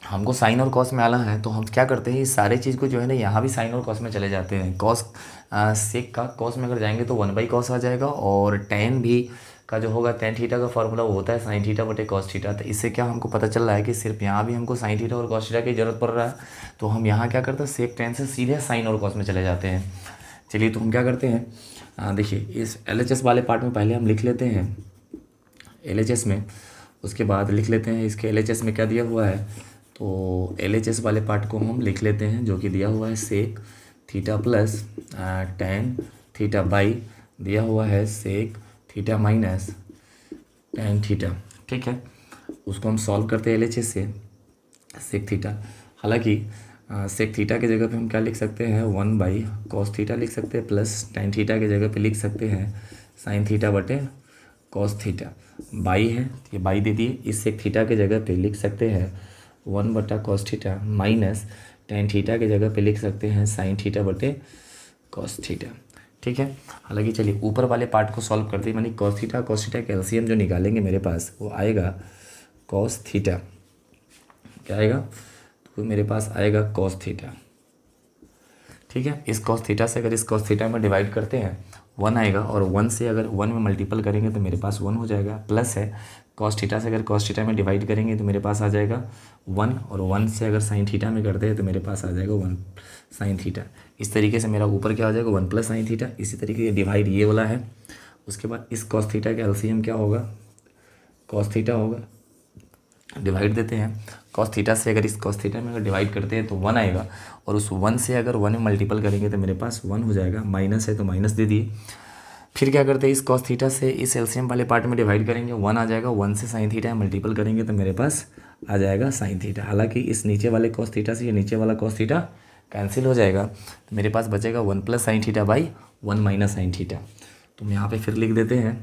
हमको साइन और कॉस में आना है, तो हम क्या करते हैं, ये सारे चीज़ को जो है ना यहाँ भी साइन और कॉस में चले जाते हैं। कॉस सेक का कॉस में अगर जाएंगे तो 1 बाई कॉस आ जाएगा, और टेन भी का जो होगा टेन थीटा का फॉर्मूला वो होता है साइन थीटा बटे कॉस थीटा। तो इससे क्या हमको पता चल रहा है कि सिर्फ यहाँ भी हमको साइन थीटा और कॉस थीटा की ज़रूरत पड़ रहा है, तो हम यहाँ क्या करते हैं, सेक टेन से सीधे साइन और कॉस में चले जाते हैं। चलिए तो हम क्या करते हैं, देखिए इस LHS वाले पार्ट में पहले हम लिख लेते हैं LHS में, उसके बाद लिख लेते हैं इसके LHS में क्या दिया हुआ है। तो LHS वाले पार्ट को हम लिख लेते हैं जो कि दिया हुआ है sec theta plus tan theta by दिया हुआ है sec theta minus tan theta. ठीक है, उसको हम सॉल्व करते हैं LHS से सेक थीटा। हालांकि सेक थीटा की जगह पे हम क्या लिख सकते हैं, 1 बाई कॉस थीटा लिख सकते हैं, प्लस टेन थीटा की जगह पे लिख सकते हैं साइन थीटा बटे कॉस थीटा। बाई है तो ये बाई दे दिए, इस सेक थीटा के जगह पे लिख सकते हैं 1 बटा cos theta minus tan theta की जगह पे लिख सकते हैं साइन थीटा बटे कॉस थीटा। ठीक है, हालांकि चलिए ऊपर वाले पार्ट को सॉल्व करते हैं, मानी कॉस थीटा का एलसीएम जो निकालेंगे मेरे पास वो आएगा कॉस थीटा। क्या आएगा, तो मेरे पास आएगा कॉस थीटा। ठीक है, इस कॉस थीटा से अगर इस कॉस थीटा में डिवाइड करते हैं 1 आएगा, और 1 से अगर 1 में मल्टीपल करेंगे तो मेरे पास 1 हो जाएगा। प्लस है कॉस थीटा से अगर कॉस थीटा में डिवाइड करेंगे तो मेरे पास आ जाएगा 1, और 1 से अगर साइन थीटा में करते हैं तो मेरे पास आ जाएगा 1 साइन थीटा। इस तरीके से मेरा ऊपर क्या हो जाएगा 1 प्लस साइन थीटा। इसी तरीके से डिवाइड ये वाला है, उसके बाद इस कॉस थीटा का एलसीएम क्या होगा, कॉस थीटा होगा। डिवाइड देते हैं कॉस थीटा से, अगर इस कॉस थीटा में अगर डिवाइड करते हैं तो 1 आएगा, और उस 1 से अगर 1 में मल्टीपल करेंगे तो मेरे पास 1 हो जाएगा। माइनस है तो माइनस दे दिए। फिर क्या करते हैं, इस कॉस थीटा से इस एलसीएम वाले पार्ट में डिवाइड करेंगे, 1 आ जाएगा। 1 से साइन थीटा मल्टीपल करेंगे तो मेरे पास आ जाएगा साइन थीटा। हालांकि इस नीचे वाले कॉस थीटा से ये नीचे वाला कॉस थीटा कैंसिल हो जाएगा, तो मेरे पास बचेगा 1 plus sine theta by 1 minus sine theta. तो हम यहाँ पे फिर लिख देते हैं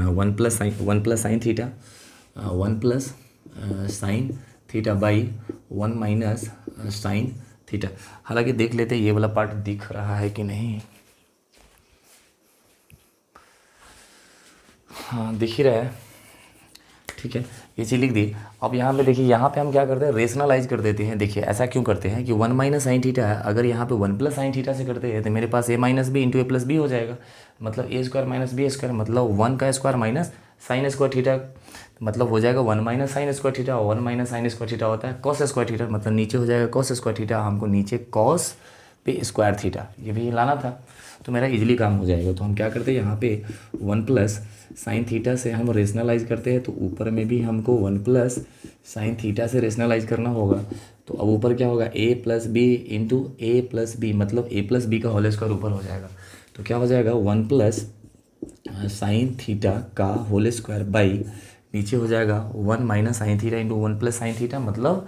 1 plus sine theta 1 plus sine theta by 1 minus sine theta. हालांकि देख लेते हैं ये वाला पार्ट दिख रहा है कि नहीं। हाँ, दिख ही रहा है। ठीक है, ये चीज़ लिख दी। अब यहाँ पे देखिए, यहाँ पे हम क्या करते हैं, रेशनलाइज कर देते हैं। देखिए ऐसा क्यों करते हैं कि 1 माइनस साइन थीटा है, अगर यहाँ पे 1 प्लस साइन थीटा से करते हैं तो मेरे पास a minus B into A plus B हो जाएगा। मतलब a square minus B square, मतलब 1 का square minus sine square theta, मतलब हो जाएगा 1 minus sine square theta. 1 minus sine square theta होता है कॉस स्क्वायर थीटा, मतलब नीचे हो जाएगा कॉस स्क्वायर थीटा। हमको नीचे कॉस पे स्क्वायर थीटा ये भी लाना था, तो मेरा इजीली काम हो जाएगा। तो हम क्या करते हैं, यहाँ पे 1 प्लस साइन थीटा से हम रेशनलाइज करते हैं, तो ऊपर में भी हमको 1 प्लस साइन थीटा से रेशनलाइज करना होगा। तो अब ऊपर क्या होगा, a plus B into A plus B, मतलब a प्लस बी का होल स्क्वायर ऊपर हो जाएगा। तो क्या हो जाएगा 1 प्लस साइन थीटा का होल स्क्वायर बाई नीचे हो जाएगा 1 minus sine theta into 1 plus sine theta, मतलब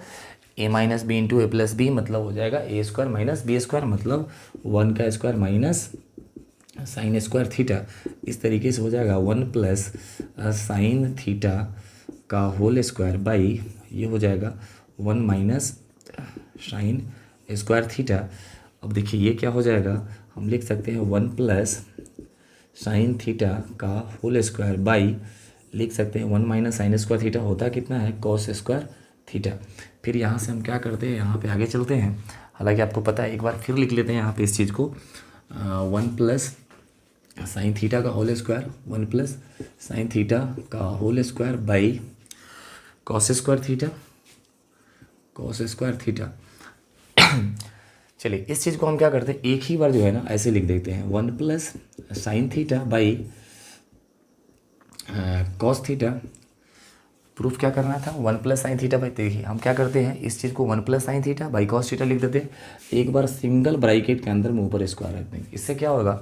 a minus B into A plus B, मतलब हो जाएगा a square minus B square, मतलब 1 का square minus sine square theta. इस तरीके से हो जाएगा 1 प्लस साइन थीटा का होल स्क्वायर बाई ये हो जाएगा 1 माइनस साइन स्क्वायर थीटा। अब देखिए ये क्या हो जाएगा, हम लिख सकते हैं 1 प्लस साइन थीटा का होल स्क्वायर बाई लिख सकते हैं 1 माइनस साइन स्क्वायर थीटा होता कितना है, कॉस स्क्वायर थीटा। फिर यहाँ से हम क्या करते हैं, यहाँ पे आगे चलते हैं। हालांकि आपको पता है, एक बार फिर लिख लेते हैं यहाँ पे इस चीज़ को 1 प्लस साइन थीटा का whole square 1 plus sine theta का whole square by cos square theta. चलिए इस चीज़ को हम क्या करते हैं, एक ही बार जो है ना ऐसे लिख देते हैं 1 plus sine theta by cos theta. Proof क्या करना था, 1 प्लस साइन थीटा बाई, देखिए हम क्या करते हैं, इस चीज़ को 1 plus sine theta by cos theta लिख देते हैं। एक बार सिंगल ब्रैकेट के अंदर में ऊपर स्क्वायर रख देंगे। इससे क्या होगा,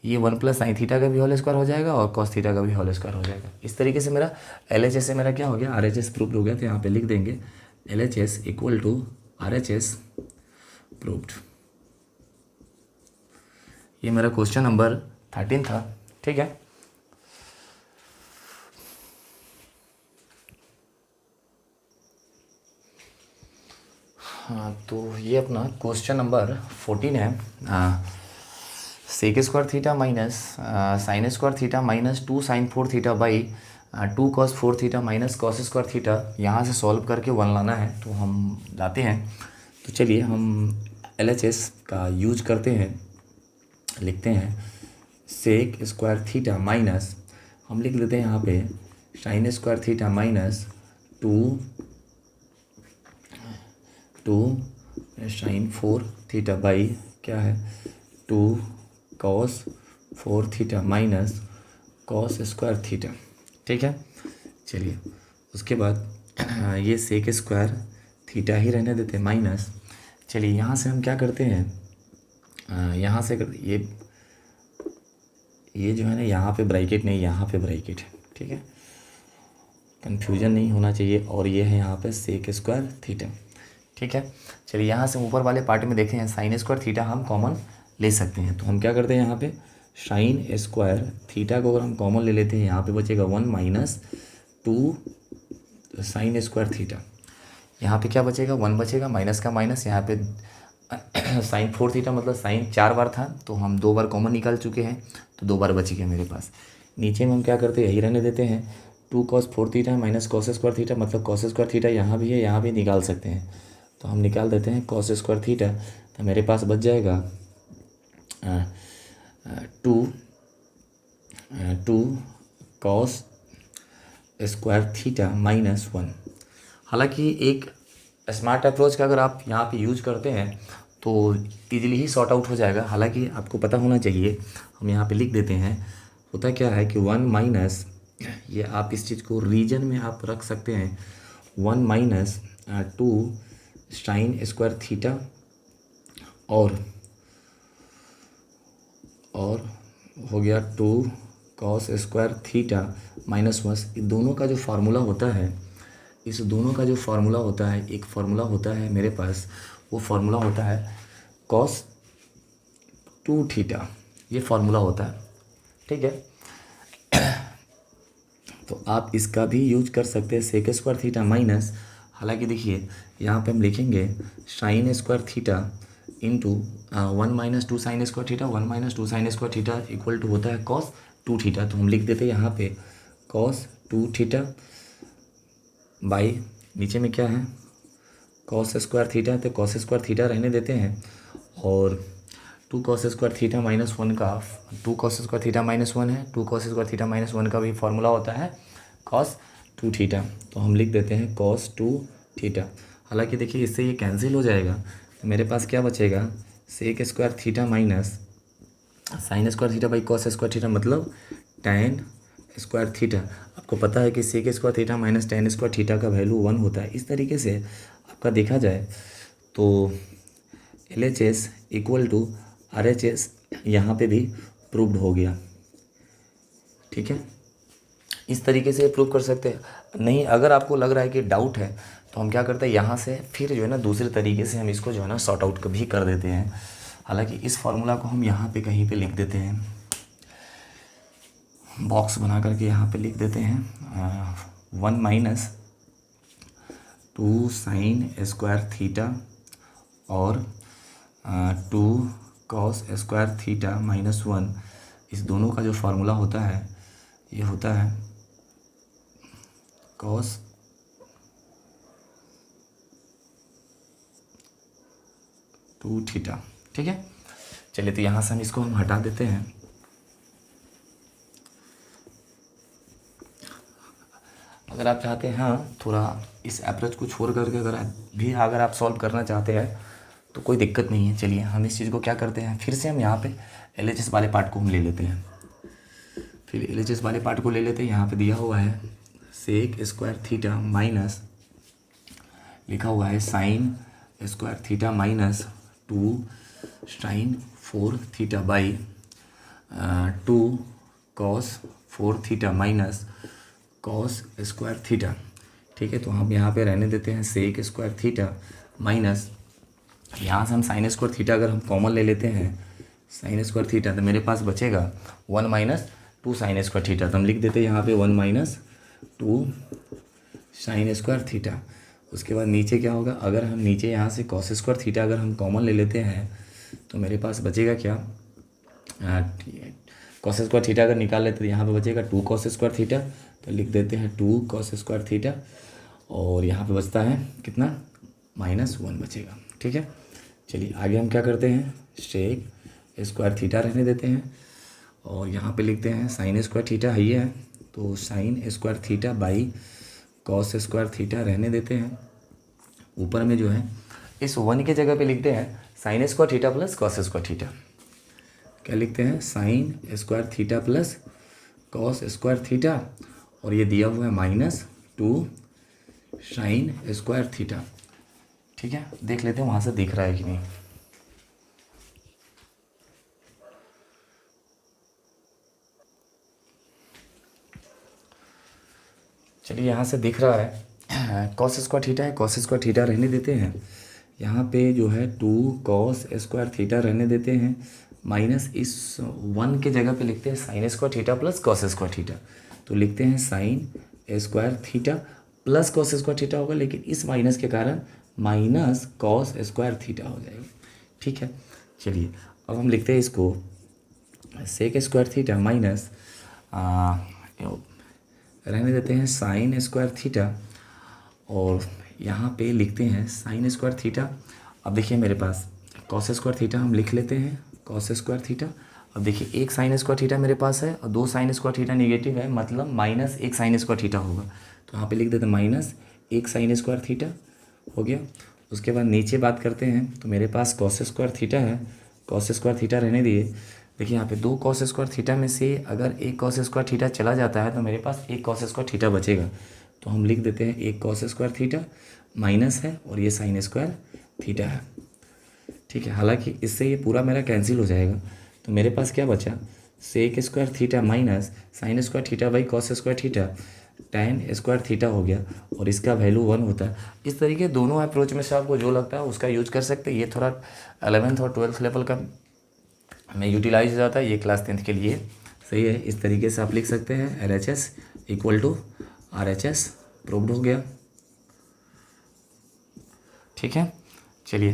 ये 1 प्लस साइन थीटा का भी होल स्क्वायर हो जाएगा और कॉस थीटा का भी होल स्क्वायर हो जाएगा। इस तरीके से मेरा LHS से मेरा क्या हो गया, RHS प्रूफ हो गया। तो यहाँ पे लिख देंगे LHS equal to RHS proofed. ये मेरा क्वेश्चन नंबर 13 था। ठीक है, हाँ तो ये अपना क्वेश्चन नंबर 14 है। Sec square theta minus sine square theta minus 2 sine 4 theta by 2 cos 4 theta minus cos square theta, यहाँ से सॉल्व करके 1 लाना है। तो हम लाते हैं। तो चलिए हम LHS का यूज करते हैं, लिखते हैं सेक स्क्वायर थीटा माइनस, हम लिख लेते हैं यहाँ पे sine square theta minus 2 sine 4 theta by क्या है 2 cos 4 theta minus cos square theta. ठीक है, चलिए उसके बाद ये सेक स्क्वायर थीटा ही रहने देते हैं माइनस। चलिए यहाँ से हम क्या करते हैं, यहाँ से ये जो है ना, यहाँ पे ब्रैकेट नहीं, यहाँ पे ब्रैकेट है। ठीक है, कन्फ्यूजन नहीं होना चाहिए। और ये है यहाँ पे सेक स्क्वायर थीटा। ठीक है, चलिए यहाँ से ऊपर वाले पार्ट में देखें, साइन स्क्वायर थीटा हम कॉमन ले सकते हैं। तो हम क्या करते हैं, यहाँ पे साइन स्क्वायर थीटा को अगर हम कॉमन ले लेते हैं, यहाँ पे बचेगा 1 माइनस 2 साइन स्क्वायर थीटा। यहाँ पे क्या बचेगा, 1 बचेगा, माइनस का माइनस, यहाँ पे साइन 4 थीटा मतलब साइन 4 बार था, तो हम 2 बार कॉमन निकाल चुके हैं, तो 2 बार बच गया मेरे पास। नीचे में हम क्या करते हैं, यही रहने देते हैं, 2 cos 4 theta minus cos square theta मतलब कॉस स्क्वायर थीटा यहाँ भी है, यहाँ भी निकाल सकते हैं, तो हम निकाल देते हैं कॉस स्क्वायर थीटा। तो मेरे पास बच जाएगा 2 कॉस स्क्वायर थीटा माइनस 1। हालांकि एक स्मार्ट अप्रोच का अगर आप यहाँ पे यूज करते हैं तो ईजिली ही सॉर्ट आउट हो जाएगा। हालांकि आपको पता होना चाहिए, हम यहाँ पे लिख देते हैं, होता क्या है कि 1 माइनस, ये आप इस चीज़ को रीजन में आप रख सकते हैं, 1 माइनस 2 साइन स्क्वायर थीटा और हो गया 2 कॉस स्क्वायर थीटा माइनस 1। दोनों का जो फार्मूला होता है, इस दोनों का जो फार्मूला होता है, एक फार्मूला होता है मेरे पास, वो फार्मूला होता है कॉस 2 थीटा, ये फार्मूला होता है। ठीक है, तो आप इसका भी यूज कर सकते हैं, सेक स्क्वायर थीटा माइनस, हालांकि देखिए यहाँ पे हम लिखेंगे sine square theta into 1 minus 2 sine square theta, 1 minus 2 sine square theta equal to होता है कॉस 2 थीटा। तो हम लिख देते हैं यहाँ पे कॉस 2 थीटा बाई, नीचे में क्या है कॉस स्क्वायर थीटा, तो कॉस स्क्वायर थीटा रहने देते हैं, और 2 कॉस स्क्वायर थीटा माइनस 1 का 2 कॉस स्क्वायर थीटा माइनस 1 है, 2 कॉस स्क्वायर थीटा माइनस 1 का भी फार्मूला होता है कॉस 2 थीटा। तो हम लिख देते हैं कॉस 2 थीटा। हालांकि देखिए इससे ये कैंसिल हो जाएगा, तो मेरे पास क्या बचेगा, sec square theta minus sine square theta by cos square theta मतलब टैन स्क्वायर थीटा। आपको पता है कि sec square theta minus tan square theta का वैल्यू 1 होता है। इस तरीके से आपका देखा जाए तो LHS इक्वल टू RHS यहाँ पे भी प्रूव्ड हो गया। ठीक है, इस तरीके से प्रूव कर सकते हैं। नहीं, अगर आपको लग रहा है कि डाउट है, तो हम क्या करते हैं, यहाँ से फिर जो है ना दूसरे तरीके से हम इसको जो है ना सॉर्ट आउट भी कर देते हैं। हालांकि इस फार्मूला को हम यहाँ पे कहीं पे लिख देते हैं, बॉक्स बना करके यहाँ पे लिख देते हैं 1 माइनस 2 साइन स्क्वायर थीटा और 2 कॉस स्क्वायर थीटा माइनस 1। इस दोनों का जो फार्मूला होता है, ये होता है कॉस 2 थीटा। ठीक है, चलिए तो यहाँ से हम इसको हम हटा देते हैं। अगर आप चाहते हैं हाँ थोड़ा इस अप्रोच को छोड़ करके अगर आप सॉल्व करना चाहते हैं तो कोई दिक्कत नहीं है। चलिए हम इस चीज़ को क्या करते हैं, फिर से हम यहाँ पे LHS वाले पार्ट को हम ले लेते हैं। फिर LHS वाले पार्ट को ले लेते हैं। यहाँ पे दिया हुआ है सेक स्क्वायर थीटा माइनस, लिखा हुआ है sine square theta minus 2 sine 4 theta by 2 cos 4 theta minus cos square theta. ठीक है, तो हम यहाँ पे रहने देते हैं सेक स्क्वायर थीटा माइनस, यहाँ से हम साइन स्क्वायर थीटा अगर हम कॉमन ले लेते हैं साइन स्क्वायर थीटा, तो मेरे पास बचेगा 1 माइनस 2 साइन स्क्वायर थीटा। तो हम लिख देते हैं यहाँ पे 1 माइनस 2 साइन स्क्वायर थीटा। उसके बाद नीचे क्या होगा, अगर हम नीचे यहाँ से कॉस स्क्वायर थीटा अगर हम कॉमन ले लेते हैं तो मेरे पास बचेगा क्या, कॉस स्क्वायर थीटा अगर निकाल लेते तो यहाँ पे बचेगा 2 कॉस स्क्वायर थीटा। तो लिख देते हैं 2 कॉस स्क्वायर थीटा और यहाँ पे बचता है कितना, -1 बचेगा। ठीक है, चलिए आगे हम क्या करते हैं, सेक स्क्वायर थीटा रहने देते हैं और यहाँ पे लिखते हैं साइन स्क्वायर थीटा है ये है, तो sign square theta by cos square theta रहने देते हैं। ऊपर में जो है इस 1 के जगह पे लिखते हैं sine square theta plus cos square theta. क्या लिखते हैं, sine square theta plus cos square theta, और ये दिया हुआ है -2 साइन स्क्वायर थीटा। ठीक है, देख लेते हैं वहाँ से दिख रहा है कि नहीं। चलिए यहाँ से दिख रहा है कॉस स्क्वायर थीटा है, कॉस स्क्वायर थीटा रहने देते हैं। यहाँ पे जो है 2 कॉस स्क्वायर थीटा रहने देते हैं, माइनस इस 1 के जगह पे लिखते हैं sine square theta plus cos square theta. तो लिखते हैं sine square theta plus cos square theta होगा, लेकिन इस माइनस के कारण माइनस कॉस स्क्वायर थीटा हो जाएगा। ठीक है, चलिए अब हम लिखते हैं इसको सेक स्क्वायर थीटा माइनस रहने देते हैं साइन स्क्वायर थीटा, और यहाँ पे लिखते हैं साइन स्क्वायर थीटा। अब देखिए मेरे पास कॉस स्क्वायर थीटा हम लिख लेते हैं, कॉस स्क्वायर थीटा। अब देखिए एक साइन स्क्वायर थीटा मेरे पास है और 2 साइन स्क्वायर थीटा नेगेटिव है, मतलब -1 साइन स्क्वायर थीटा होगा। तो यहाँ पे लिख देते हैं -1 साइन स्क्वायर थीटा हो गया। उसके बाद नीचे बात करते हैं, तो मेरे पास कॉस स्क्वायर थीटा है, कॉस स्क्वायर थीटा रहने दिए। देखिए यहाँ पे 2 कॉस स्क्वायर थीटा में से अगर एक कॉस स्क्वायर थीटा चला जाता है तो मेरे पास एक कॉस स्क्वायर थीटा बचेगा। तो हम लिख देते हैं एक कॉस स्क्वायर थीटा माइनस है और ये साइन स्क्वायर थीटा है। ठीक है, हालांकि इससे ये पूरा मेरा कैंसिल हो जाएगा। तो मेरे पास क्या बचा, sec square theta minus sine square theta by cos square theta tan square theta हो गया, और इसका वैल्यू 1 होता है। इस तरीके दोनों अप्रोच में से आपको जो लगता है उसका यूज कर सकते हैं। ये थोड़ा 11th और 12th लेवल का में यूटिलाइज हो जाता है, ये क्लास 10th के लिए सही है। इस तरीके से आप लिख सकते हैं LHS = RHS, प्रूव्ड हो गया। ठीक है, चलिए